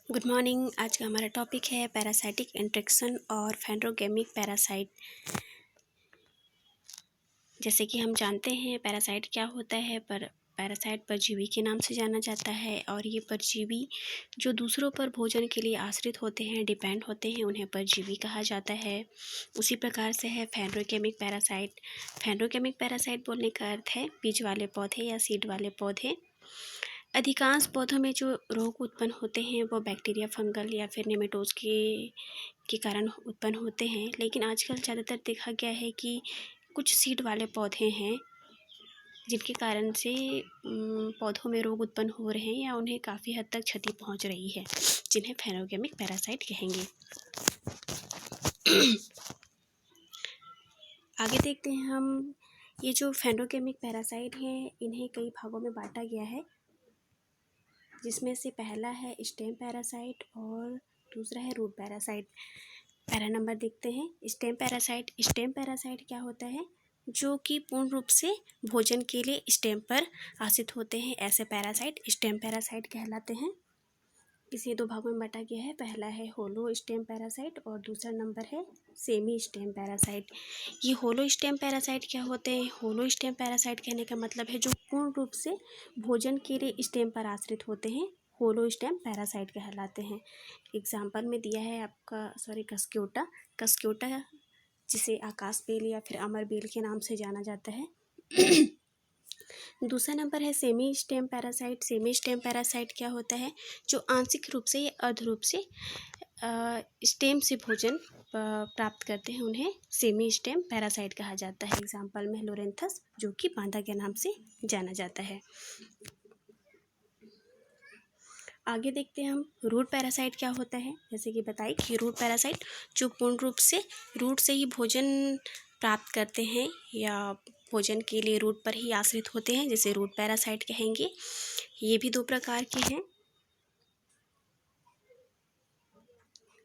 Good morning. आज का हमारा टॉपिक है पैरासाइटिक इंट्रैक्शन और फैंड्रोगेमिक पैरासाइट। जैसे कि हम जानते हैं पैरासाइट क्या होता है, पर पैरासाइट परजीवी के नाम से जाना जाता है और ये परजीवी जो दूसरों पर भोजन के लिए आश्रित होते हैं, डिपेंड होते हैं, उन्हें परजीवी कहा जाता है। उसी प्रकार से है फैंड्रोगेमिक पैरासाइट। फैंड्रोगेमिक पैरासाइट बोलने का अर्थ है बीज वाले पौधे या सीड वाले पौधे। अधिकांश पौधों में जो रोग उत्पन्न होते हैं वो बैक्टीरिया, फंगल या फिर नेमेटोज के कारण उत्पन्न होते हैं, लेकिन आजकल ज़्यादातर देखा गया है कि कुछ सीड वाले पौधे हैं जिनके कारण से पौधों में रोग उत्पन्न हो रहे हैं या उन्हें काफ़ी हद तक क्षति पहुंच रही है, जिन्हें फैंड्रोगेमिक पैरासाइट कहेंगे। आगे देखते हैं हम। ये जो फैंड्रोगेमिक पैरासाइट हैं इन्हें कई भागों में बांटा गया है, जिसमें से पहला है स्टेम पैरासाइट और दूसरा है रूट पैरासाइट। पहला नंबर देखते हैं स्टेम पैरासाइट। स्टेम पैरासाइट क्या होता है? जो कि पूर्ण रूप से भोजन के लिए स्टेम पर आश्रित होते हैं, ऐसे पैरासाइट स्टेम पैरासाइट कहलाते हैं। इसे दो भागों में बांटा गया है। पहला है होलो स्टेम पैरासाइट और दूसरा नंबर है सेमी स्टेम पैरासाइट। ये होलो स्टेम पैरासाइट क्या होते हैं? होलो स्टेम पैरासाइट कहने का मतलब है जो पूर्ण रूप से भोजन के लिए स्टेम पर आश्रित होते हैं, होलो स्टेम पैरासाइट कहलाते हैं। एग्जाम्पल में दिया है आपका कस्क्योटा। कस्क्योटा जिसे आकाश बेल या फिर अमर बेल के नाम से जाना जाता है। दूसरा नंबर है semi stem parasite. Semi stem parasite क्या होता है? जो आंशिक रूप से या अर्ध रूप से स्टेम से भोजन प्राप्त करते हैं, उन्हें सेमी स्टेम पैरासाइट कहा जाता है। एग्जाम्पल में लोरेंथस जो कि बांदा के नाम से जाना जाता है। आगे देखते हैं हम रूट पैरासाइट क्या होता है। जैसे कि बताइए कि रूट पैरासाइट जो पूर्ण रूप से रूट से ही भोजन प्राप्त करते हैं या भोजन के लिए रूट पर ही आश्रित होते हैं, जिसे रूट पैरासाइट कहेंगे। ये भी दो प्रकार के हैं।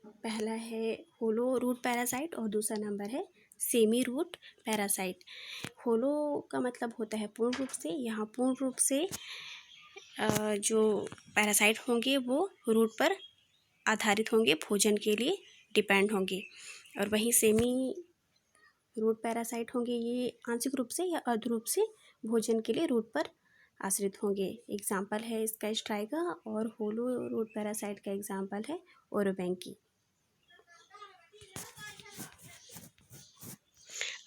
पहला है होलो रूट पैरासाइट और दूसरा नंबर है सेमी रूट पैरासाइट। होलो का मतलब होता है पूर्ण रूप से। यहाँ पूर्ण रूप से जो पैरासाइट होंगे वो रूट पर आधारित होंगे, भोजन के लिए डिपेंड होंगे, और वहीं सेमी रूट पैरासाइट होंगे ये आंशिक रूप से या अर्ध रूप से भोजन के लिए रूट पर आश्रित होंगे। एग्जाम्पल है इसका स्ट्राइगा, और होलो रूट पैरासाइट का एग्जाम्पल है ओरोबैंकी।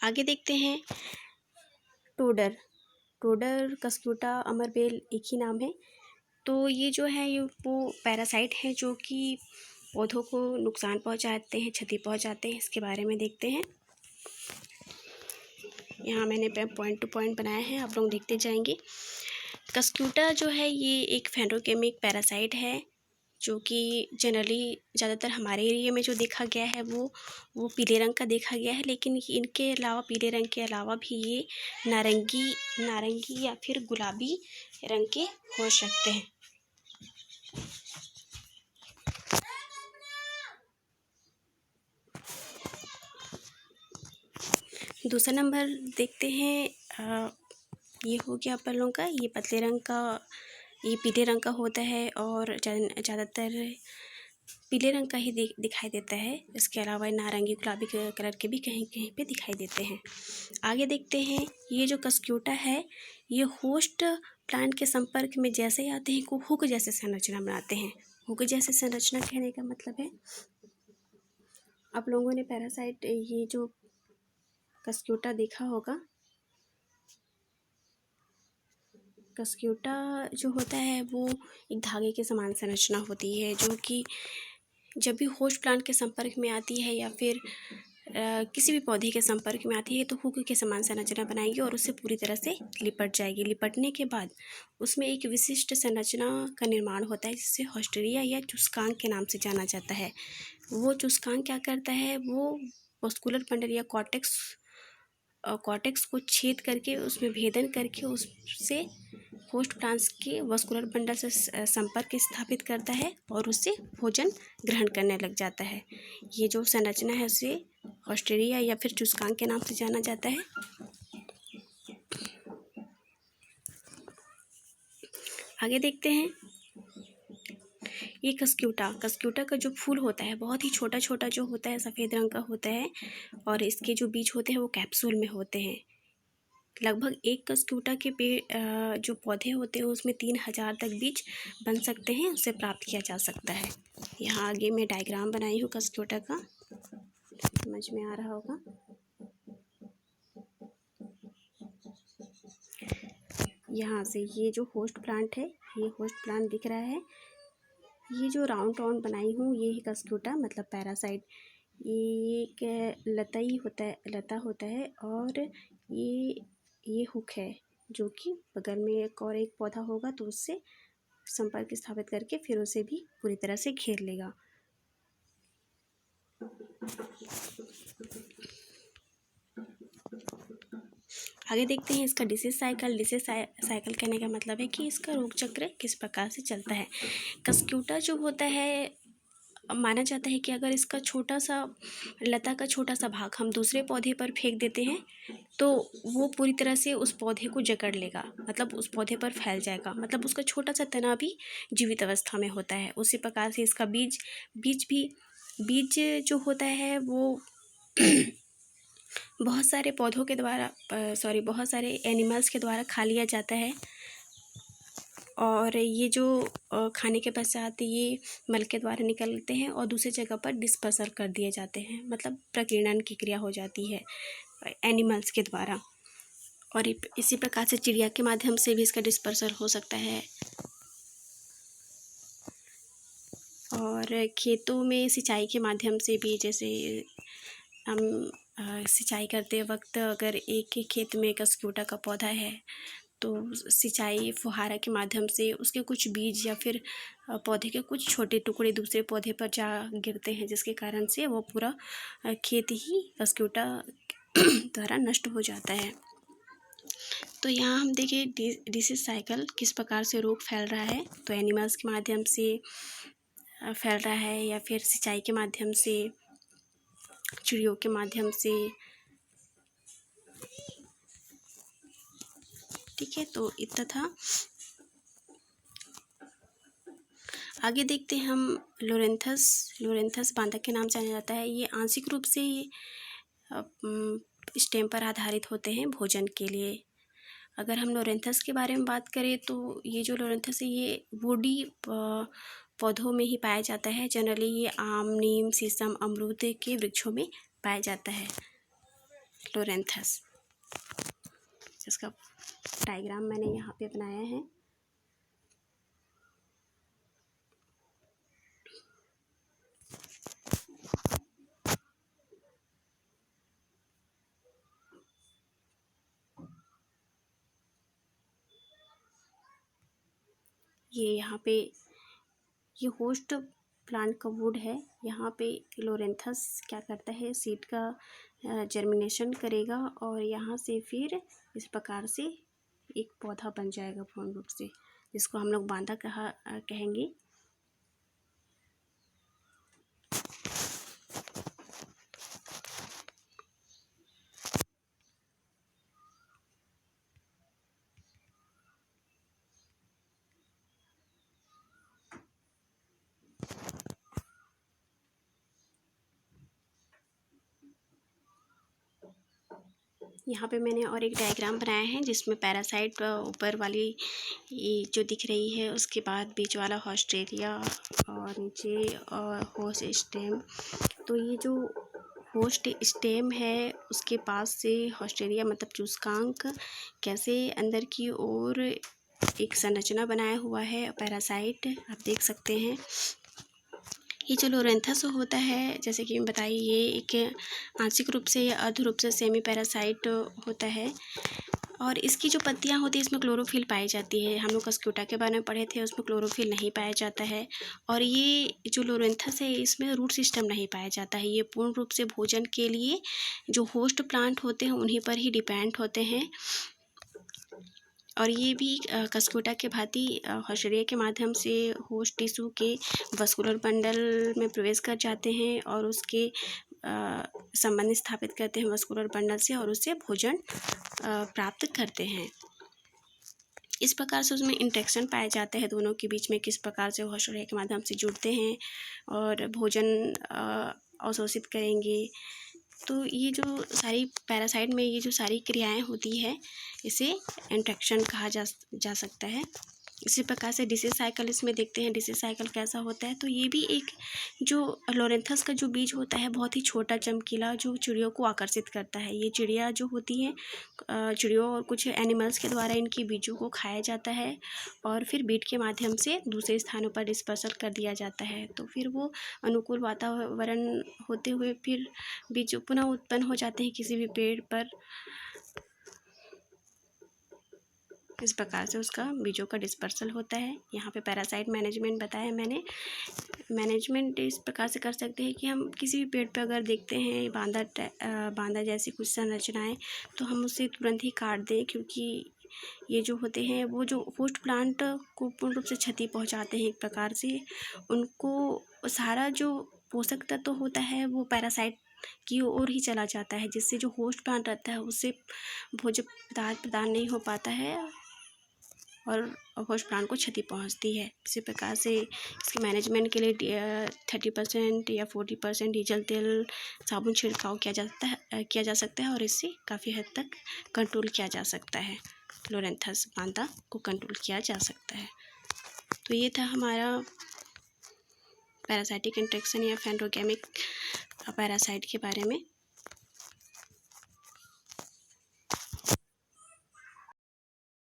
आगे देखते हैं टोडर। टोडर, कस्क्योटा, अमरबेल एक ही नाम है। तो ये जो है ये वो पैरासाइट हैं जो कि पौधों को नुकसान पहुंचाते हैं, क्षति पहुंचाते हैं। इसके बारे में देखते हैं। यहाँ मैंने पॉइंट टू पॉइंट बनाया है, आप लोग देखते जाएंगे। कस्क्योटा जो है ये एक फैंड्रोगेमिक पैरासाइट है जो कि जनरली ज़्यादातर हमारे एरिया में जो देखा गया है वो पीले रंग का देखा गया है, लेकिन इनके अलावा पीले रंग के अलावा भी ये नारंगी या फिर गुलाबी रंग के हो सकते हैं। दूसरा नंबर देखते हैं। ये हो गया अपन लोगों का, ये पतले रंग का, ये पीले रंग का होता है और ज़्यादातर पीले रंग का ही दिखाई देता है। इसके अलावा नारंगी गुलाबी कलर के भी कहीं कहीं पे दिखाई देते हैं। आगे देखते हैं ये जो कस्क्योटा है ये होस्ट प्लांट के संपर्क में जैसे ही आते हैं को हुक जैसे संरचना बनाते हैं। हुक जैसे संरचना कहने का मतलब है आप लोगों ने पैरासाइट ये जो कस्क्योटा देखा होगा। कस्क्योटा जो होता है वो एक धागे के समान संरचना होती है, जो कि जब भी होस्ट प्लांट के संपर्क में आती है या फिर किसी भी पौधे के संपर्क में आती है तो हुक के समान संरचना बनाएगी और उससे पूरी तरह से लिपट जाएगी। लिपटने के बाद उसमें एक विशिष्ट संरचना का निर्माण होता है जिसे हॉस्टेरिया या चुस्कांक के नाम से जाना जाता है। वो चुस्कांक क्या करता है? वो वस्कुलर बंडल या कॉर्टेक्स को छेद करके उसमें भेदन करके उससे होस्ट प्लांट्स के वस्कुलर बंडल से संपर्क स्थापित करता है और उससे भोजन ग्रहण करने लग जाता है। ये जो संरचना है उसे हॉस्टेरिया या फिर चुस्कांक के नाम से जाना जाता है। आगे देखते हैं ये कस्क्यूटा का जो फूल होता है बहुत ही छोटा छोटा जो होता है, सफ़ेद रंग का होता है, और इसके जो बीज होते हैं वो कैप्सूल में होते हैं। लगभग एक कस्क्यूटा के पेड़ जो पौधे होते हैं उसमें 3000 तक बीज बन सकते हैं, उसे प्राप्त किया जा सकता है। यहाँ आगे मैं डायग्राम बनाई हूँ कस्क्यूटा का, समझ में आ रहा होगा। यहाँ से ये जो होस्ट प्लांट है, ये होस्ट प्लांट दिख रहा है। ये जो राउंड बनाई हूँ ये है कस्क्यूटा, मतलब पैरासाइट। ये एक लता होता है, और ये हुक है जो कि बगल में एक और एक पौधा होगा तो उससे संपर्क स्थापित करके फिर उसे भी पूरी तरह से घेर लेगा। आगे देखते हैं इसका डिसीज साइकिल। डिसीज साइकिल कहने का मतलब है कि इसका रोग चक्र किस प्रकार से चलता है। कस्क्यूटा जो होता है, माना जाता है कि अगर इसका छोटा सा लता का छोटा सा भाग हम दूसरे पौधे पर फेंक देते हैं तो वो पूरी तरह से उस पौधे को जकड़ लेगा, मतलब उस पौधे पर फैल जाएगा, मतलब उसका छोटा सा तना भी जीवित अवस्था में होता है। उसी प्रकार से इसका बीज जो होता है वो बहुत सारे पौधों के द्वारा बहुत सारे एनिमल्स के द्वारा खा लिया जाता है, और ये जो खाने के पश्चात ये मल के द्वारा निकलते हैं और दूसरी जगह पर डिस्पर्सल कर दिए जाते हैं, मतलब प्रकीर्णन की क्रिया हो जाती है एनिमल्स के द्वारा। और इसी प्रकार से चिड़िया के माध्यम से भी इसका डिस्पर्सल हो सकता है। और खेतों में सिंचाई के माध्यम से भी, जैसे हम सिंचाई करते वक्त अगर एक ही खेत में कस्क्यूटा का पौधा है तो सिंचाई फुहारा के माध्यम से उसके कुछ बीज या फिर पौधे के कुछ छोटे टुकड़े दूसरे पौधे पर जा गिरते हैं, जिसके कारण से वो पूरा खेत ही कस्क्यूटा द्वारा नष्ट हो जाता है। तो यहाँ हम देखिए डिसीज साइकिल किस प्रकार से रोग फैल रहा है। तो एनिमल्स के माध्यम से फैल रहा है, या फिर सिंचाई के माध्यम से, चिड़ियों के माध्यम से। ठीक है, तो इतना था। आगे देखते हैं हम लोरेंथस बांधक के नाम से जाना जाता है। ये आंशिक रूप से स्टेम पर आधारित होते हैं भोजन के लिए। अगर हम लोरेंथस के बारे में बात करें तो ये जो लोरेंथस है ये वुडी पौधों में ही पाया जाता है। जनरली ये आम, नीम, शीशम, अमरूद के वृक्षों में पाया जाता है लोरेंथस, जिसका डायग्राम मैंने यहाँ पे बनाया है। ये यहाँ पे ये होस्ट प्लांट का वुड है। यहाँ पे लोरेंथस क्या करता है, सीड का जर्मिनेशन करेगा और यहाँ से फिर इस प्रकार से एक पौधा बन जाएगा पूर्ण रूप से, जिसको हम लोग बांधा कहेंगे। यहाँ पे मैंने और एक डायग्राम बनाया है जिसमें पैरासाइट ऊपर वाली ये जो दिख रही है, उसके बाद बीच वाला हॉस्टेरिया और नीचे होस्ट स्टेम। तो ये जो होस्ट स्टेम है उसके पास से हॉस्टेरिया मतलब चूसकांक कैसे अंदर की ओर एक संरचना बनाया हुआ है पैरासाइट, आप देख सकते हैं। ये जो लोरेंथस होता है, जैसे कि मैं बताई, ये एक आंशिक रूप से या अर्ध रूप से सेमी पैरासाइट होता है, और इसकी जो पत्तियां होती है इसमें क्लोरोफिल पाई जाती है। हम लोग कस्क्यूटा के बारे में पढ़े थे, उसमें क्लोरोफिल नहीं पाया जाता है। और ये जो लोरेंथस है इसमें रूट सिस्टम नहीं पाया जाता है। ये पूर्ण रूप से भोजन के लिए जो होस्ट प्लांट होते हैं उन्हीं पर ही डिपेंड होते हैं। और ये भी कस्क्यूटा के भांति हॉस्टेरिया के माध्यम से होस्ट टिश्यू के वस्कुलर बंडल में प्रवेश कर जाते हैं और उसके संबंध स्थापित करते हैं वस्कुलर बंडल से, और उससे भोजन प्राप्त करते हैं। इस प्रकार से उसमें इंटरेक्शन पाए जाते हैं दोनों के बीच में, किस प्रकार से वो हौशला के माध्यम से जुड़ते हैं और भोजन अवशोषित करेंगे। तो ये जो सारी पैरासाइट में ये जो सारी क्रियाएं होती है, इसे इंटरेक्शन कहा जा सकता है। इसी प्रकार से डिसीज साइकिल इसमें देखते हैं, डिसीज साइकिल कैसा होता है। तो ये भी एक जो लोरेंथस का जो बीज होता है बहुत ही छोटा चमकीला, जो चिड़ियों को आकर्षित करता है। ये चिड़िया जो होती हैं, चिड़ियों और कुछ एनिमल्स के द्वारा इनकी बीजों को खाया जाता है और फिर बीट के माध्यम से दूसरे स्थानों पर डिस्पर्सल कर दिया जाता है। तो फिर वो अनुकूल वातावरण होते हुए फिर बीज पुनः उत्पन्न हो जाते हैं किसी भी पेड़ पर। इस प्रकार से उसका बीजों का डिस्पर्सल होता है। यहाँ पे पैरासाइट मैनेजमेंट बताया मैंने। मैनेजमेंट इस प्रकार से कर सकते हैं कि हम किसी भी पेड़ पे अगर देखते हैं बांदा जैसी कुछ संरचनाएं, तो हम उसे तुरंत ही काट दें, क्योंकि ये जो होते हैं वो जो होस्ट प्लांट को पूर्ण रूप से क्षति पहुँचाते हैं। एक प्रकार से उनको सारा जो पोषक तत्व होता है वो पैरासाइट की ओर ही चला जाता है, जिससे जो होस्ट प्लांट रहता है उससे भोज्य पदार्थ प्रदान नहीं हो पाता है और होस्ट प्लांट को क्षति पहुंचती है। इसी प्रकार से इसके मैनेजमेंट के लिए 30% या 40% डीजल तेल साबुन छिड़काव किया जा सकता है और इससे काफ़ी हद तक कंट्रोल किया जा सकता है, लोरेंथस बांदा को कंट्रोल किया जा सकता है। तो ये था हमारा पैरासाइटिक इंटरेक्शन या फैंडोगेमिक पैरासाइट के बारे में।